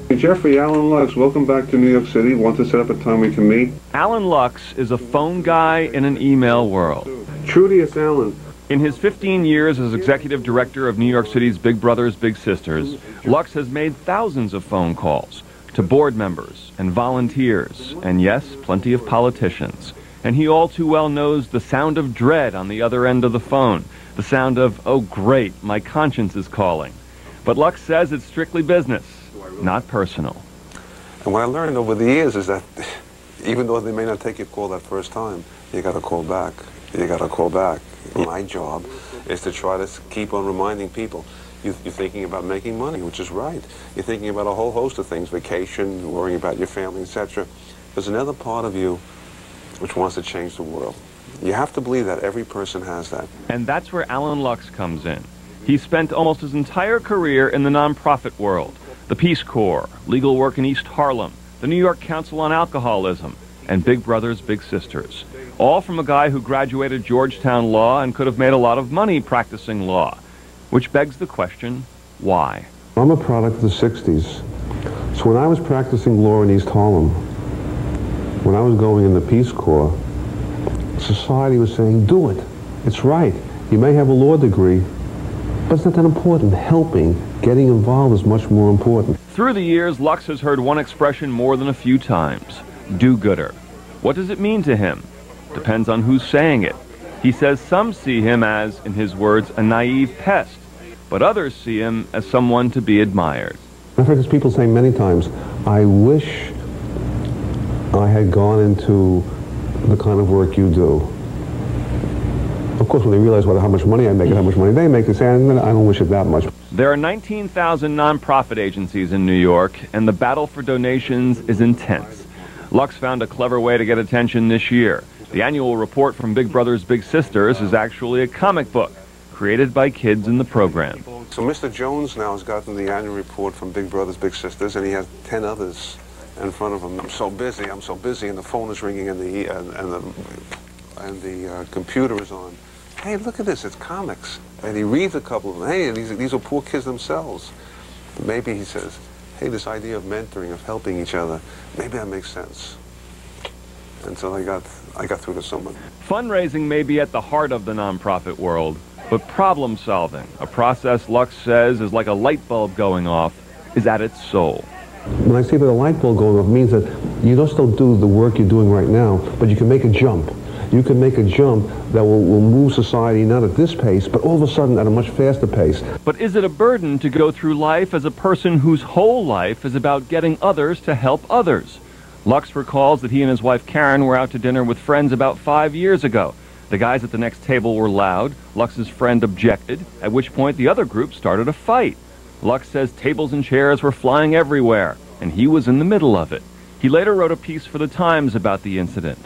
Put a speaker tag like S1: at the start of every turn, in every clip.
S1: Hey Jeffrey, Allan Luks, welcome back to New York City. Want to set up a time we can meet?
S2: Allan Luks is a phone guy in an email world.
S1: Trudy, it's Allan.
S2: In his 15 years as executive director of New York City's Big Brothers Big Sisters, Luks has made thousands of phone calls to board members and volunteers, and yes, plenty of politicians. And he all too well knows the sound of dread on the other end of the phone, the sound of, oh great, my conscience is calling. But Luks says it's strictly business, not personal.
S3: And what I learned over the years is that even though they may not take your call that first time, you got to call back. You got to call back. My job is to try to keep on reminding people. You're thinking about making money, which is right. You're thinking about a whole host of things, vacation, worrying about your family, etc. There's another part of you which wants to change the world. You have to believe that. Every person has that.
S2: And that's where Allan Luks comes in. He spent almost his entire career in the nonprofit world. The Peace Corps, legal work in East Harlem, the New York Council on Alcoholism, and Big Brothers Big Sisters. All from a guy who graduated Georgetown Law and could have made a lot of money practicing law. Which begs the question, why?
S1: I'm a product of the 60s. So when I was practicing law in East Harlem, when I was going in the Peace Corps, society was saying, do it. It's right. You may have a law degree, but it's not that important. Helping, getting involved is much more important.
S2: Through the years, Luks has heard one expression more than a few times, do-gooder. What does it mean to him? Depends on who's saying it. He says some see him as, in his words, a naive pest, but others see him as someone to be admired.
S1: I've heard people saying many times, I wish I had gone into the kind of work you do. Of course, when they realize how much money I make and how much money they make, they say, I don't wish it that much.
S2: There are 19,000 nonprofit agencies in New York, and the battle for donations is intense. Luks found a clever way to get attention this year. The annual report from Big Brothers Big Sisters is actually a comic book created by kids in the program.
S3: So Mr. Jones now has gotten the annual report from Big Brothers Big Sisters, and he has 10 others in front of him. I'm so busy, and the phone is ringing, and the computer is on. Hey, look at this, it's comics. And he reads a couple of them. Hey, these are poor kids themselves. Maybe he says, hey, this idea of mentoring, of helping each other, maybe that makes sense. And so I got through to someone.
S2: Fundraising may be at the heart of the nonprofit world, but problem solving, a process Luks says is like a light bulb going off, is at its soul.
S1: When I say that a light bulb going off, means that you don't still do the work you're doing right now, but you can make a jump. You can make a jump that will move society not at this pace, but all of a sudden at a much faster pace.
S2: But is it a burden to go through life as a person whose whole life is about getting others to help others? Luks recalls that he and his wife Karen were out to dinner with friends about 5 years ago. The guys at the next table were loud. Luks's friend objected, at which point the other group started a fight. Luks says tables and chairs were flying everywhere, and he was in the middle of it. He later wrote a piece for the Times about the incident,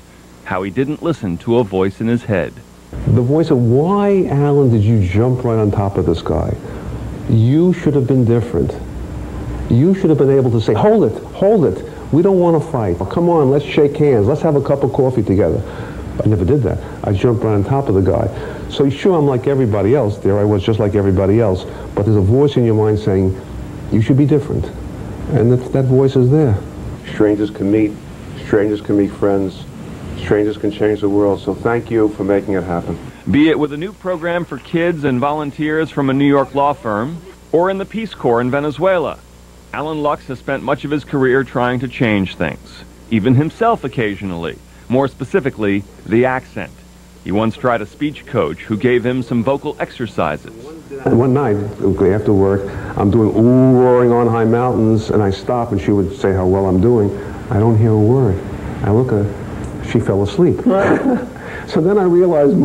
S2: how he didn't listen to a voice in his head.
S1: The voice of, why, Allan, did you jump right on top of this guy? You should have been different. You should have been able to say, hold it, we don't want to fight. Come on, let's shake hands, let's have a cup of coffee together. I never did that. I jumped right on top of the guy. So sure, I'm like everybody else. There I was, just like everybody else. But there's a voice in your mind saying, you should be different. And that voice is there. Strangers can meet friends. Strangers can change the world. So thank you for making it happen.
S2: Be it with a new program for kids and volunteers from a New York law firm, or in the Peace Corps in Venezuela, Allan Luks has spent much of his career trying to change things, even himself occasionally. More specifically, the accent. He once tried a speech coach who gave him some vocal exercises.
S1: One night, after work, I'm doing ooh, roaring on high mountains, and I stop and she would say how well I'm doing. I don't hear a word. I look at her, she fell asleep. So then I realized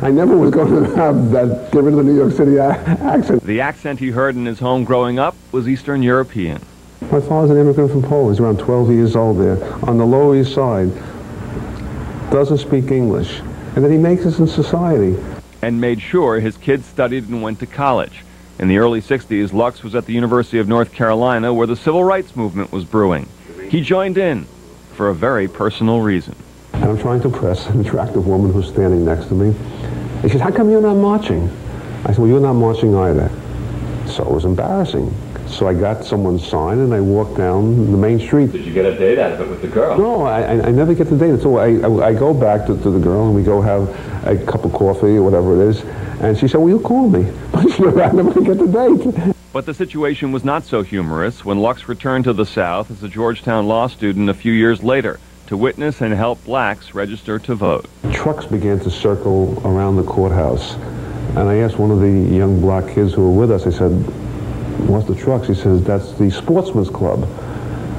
S1: I never was going to have that, get rid of the New York City accent.
S2: The accent he heard in his home growing up was Eastern European.
S1: My father's an immigrant from Poland. He's around 12 years old there, on the Lower East Side. Doesn't speak English. And then he makes us in society.
S2: And made sure his kids studied and went to college. In the early 60s, Luks was at the University of North Carolina where the civil rights movement was brewing. He joined in for a very personal reason.
S1: And I'm trying to impress an attractive woman who's standing next to me. And she said, how come you're not marching? I said, well, you're not marching either. So it was embarrassing. So I got someone's sign and I walked down the main street.
S2: Did you get a date out of it with the girl?
S1: No, I never get the date. So I go back to the girl and we go have a cup of coffee or whatever it is. And she said, well, you call me. But I never get the date.
S2: But the situation was not so humorous when Luks returned to the South as a Georgetown law student a few years later to witness and help blacks register to vote.
S1: Trucks began to circle around the courthouse. And I asked one of the young black kids who were with us, I said, what's the trucks? He says, that's the Sportsman's Club.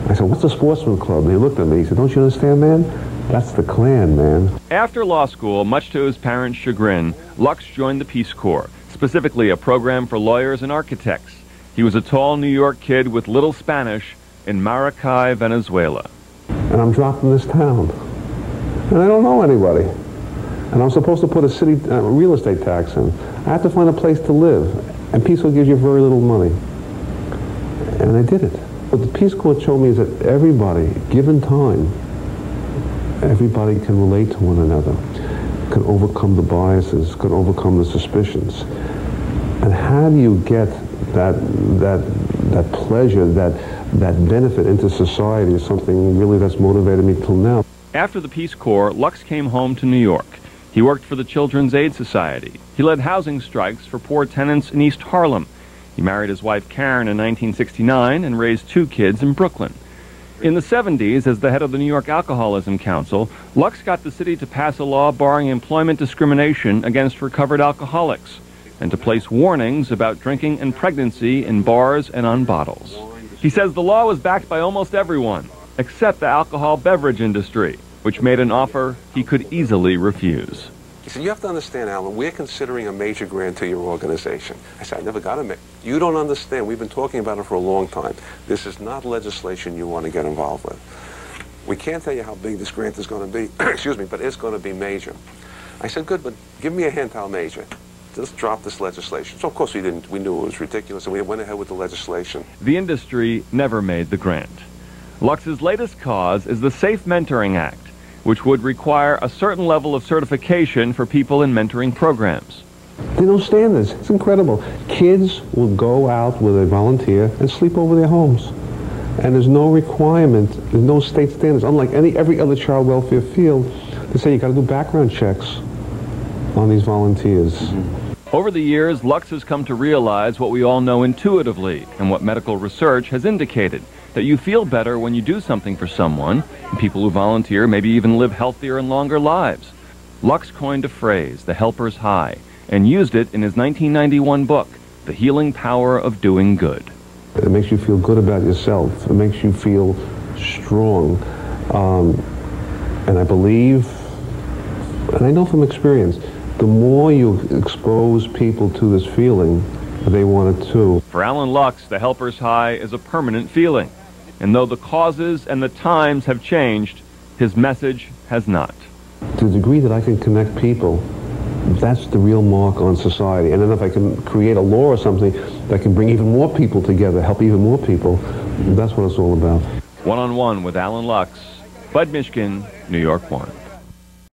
S1: I said, what's the Sportsman's Club? And he looked at me, he said, don't you understand, man? That's the Klan, man.
S2: After law school, much to his parents' chagrin, Luks joined the Peace Corps, specifically a program for lawyers and architects. He was a tall New York kid with little Spanish in Maracay, Venezuela.
S1: And I'm dropped in this town. And I don't know anybody. And I'm supposed to put a city real estate tax in. I have to find a place to live. And Peace Corps gives you very little money. And I did it. What the Peace Corps showed me is that everybody, given time, everybody can relate to one another, can overcome the biases, can overcome the suspicions. And how do you get that pleasure, that benefit into society is something really that's motivated me till now.
S2: After the Peace Corps, Luks came home to New York. He worked for the Children's Aid Society. He led housing strikes for poor tenants in East Harlem. He married his wife Karen in 1969 and raised 2 kids in Brooklyn. In the 70s, as the head of the New York Alcoholism Council, Luks got the city to pass a law barring employment discrimination against recovered alcoholics and to place warnings about drinking and pregnancy in bars and on bottles. He says the law was backed by almost everyone, except the alcohol beverage industry, which made an offer he could easily refuse.
S3: He said, you have to understand, Allan, we're considering a major grant to your organization. I said, I never got a You don't understand. We've been talking about it for a long time. This is not legislation you want to get involved with. We can't tell you how big this grant is going to be, excuse me, but it's going to be major. I said, good, but give me a hint how major. Just drop this legislation. So, of course, we knew it was ridiculous, and we went ahead with the legislation.
S2: The industry never made the grant. Luks's latest cause is the Safe Mentoring Act, which would require a certain level of certification for people in mentoring programs.
S1: There are no standards. It's incredible. Kids will go out with a volunteer and sleep over their homes. And there's no requirement, there's no state standards. Unlike every other child welfare field, they say you got to do background checks on these volunteers.
S2: Mm-hmm. Over the years, Luks has come to realize what we all know intuitively and what medical research has indicated, that you feel better when you do something for someone, and people who volunteer maybe even live healthier and longer lives. Luks coined a phrase, the helper's high, and used it in his 1991 book, The Healing Power of Doing Good.
S1: It makes you feel good about yourself. It makes you feel strong. And I believe, and I know from experience, the more you expose people to this feeling, they want it too.
S2: For Allan Luks, the helper's high is a permanent feeling. And though the causes and the times have changed, his message has not.
S1: To the degree that I can connect people, that's the real mark on society. And then if I can create a law or something that can bring even more people together, help even more people, that's what it's all about.
S2: One-on-One with Allan Luks, Bud Mishkin, New York 1.